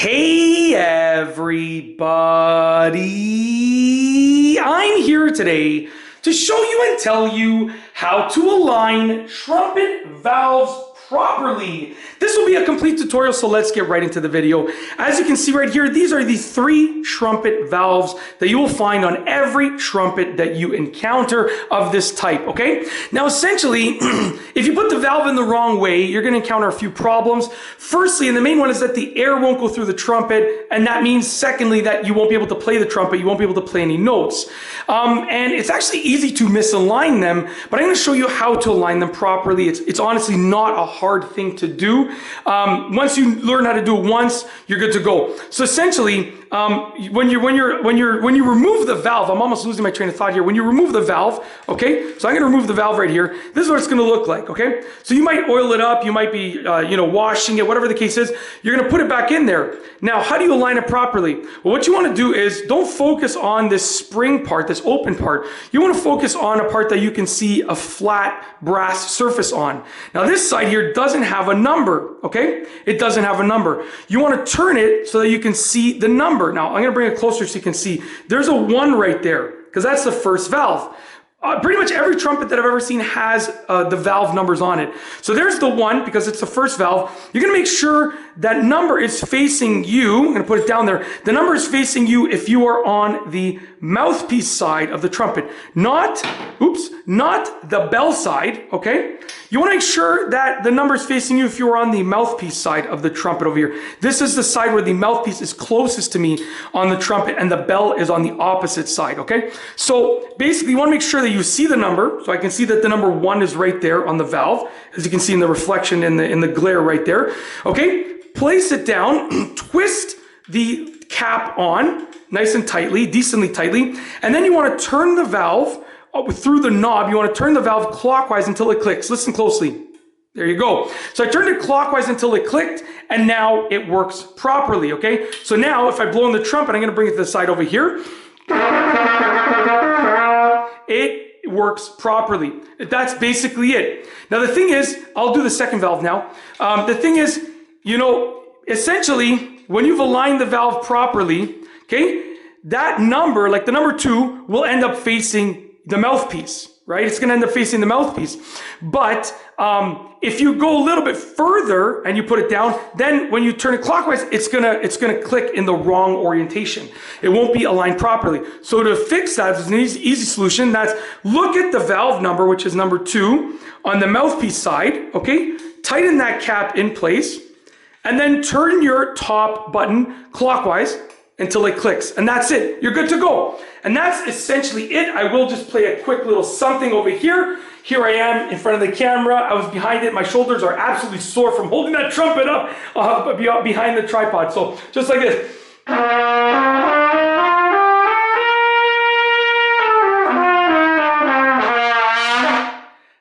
Hey everybody, I'm here today to show you and tell you how to align trumpet valves properly. This will be a complete tutorial, so let's get right into the video. As you can see right here, these are the 3 trumpet valves that you will find on every trumpet that you encounter of this type, okay? Now essentially, if you put the valve in the wrong way, you're going to encounter a few problems. Firstly, and the main one is that the air won't go through the trumpet, and that means secondly that you won't be able to play the trumpet, you won't be able to play any notes. And it's actually easy to misalign them, but I'm going to show you how to align them properly. It's honestly not a hard thing to do. Once you learn how to do it once, you're good to go. So essentially, when you remove the valve, I'm almost losing my train of thought here. When you remove the valve, okay, so I'm going to remove the valve right here. This is what it's going to look like, okay? So you might oil it up, you might be, washing it, whatever the case is. You're going to put it back in there. Now, how do you align it properly? Well, what you want to do is don't focus on this spring part, this open part. You want to focus on a part that you can see a flat brass surface on. Now, this side here doesn't have a number, okay? It doesn't have a number. You want to turn it so that you can see the number. Now, I'm going to bring it closer so you can see. There's a 1 right there because that's the first valve. Pretty much every trumpet that I've ever seen has the valve numbers on it. So there's the 1 because it's the first valve. You're going to make sure that number is facing you. I'm going to put it down there. The number is facing you if you are on the mouthpiece side of the trumpet, not the bell side, okay? You want to make sure that the number is facing you if you are on the mouthpiece side of the trumpet over here. This is the side where the mouthpiece is closest to me on the trumpet and the bell is on the opposite side, okay? So basically you want to make sure that you see the number. So I can see that the number 1 is right there on the valve, as you can see in the reflection in the glare right there, okay? Place it down, twist the cap on nice and tightly, decently tightly, and then you want to turn the valve through the knob. You want to turn the valve clockwise until it clicks. Listen closely. There you go. So I turned it clockwise until it clicked, and now it works properly, okay? So now if I blow in the trumpet, I'm going to bring it to the side over here. It works properly. That's basically it. Now the thing is, I'll do the second valve now. The thing is, essentially, when you've aligned the valve properly, okay, that number, like the number 2, will end up facing the mouthpiece, right? It's going to end up facing the mouthpiece. But if you go a little bit further and you put it down, then when you turn it clockwise, it's gonna click in the wrong orientation. It won't be aligned properly. So to fix that, there's an easy solution. That's look at the valve number, which is number 2, on the mouthpiece side, okay? Tighten that cap in place, and then turn your top button clockwise until it clicks. And that's it. You're good to go. And that's essentially it. I will just play a quick little something over here. Here I am in front of the camera. I was behind it. My shoulders are absolutely sore from holding that trumpet up behind the tripod. So just like this.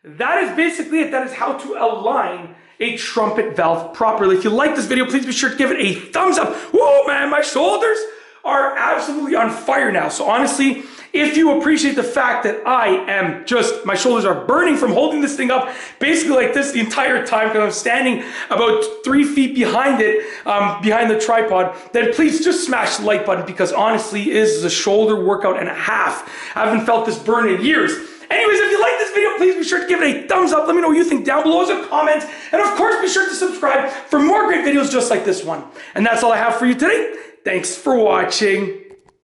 That is basically it. That is how to align a trumpet valve properly. If you like this video, please be sure to give it a thumbs up. Whoa, man, my shoulders are absolutely on fire now. So honestly, if you appreciate the fact that my shoulders are burning from holding this thing up basically like this the entire time because I'm standing about 3 feet behind it, behind the tripod, then please just smash the like button because honestly, it is a shoulder workout and a half. I haven't felt this burn in years. Anyways, if you like this video, please be sure to give it a thumbs up. Let me know what you think down below as a comment. And of course, be sure to subscribe for more great videos just like this one. And that's all I have for you today. Thanks for watching.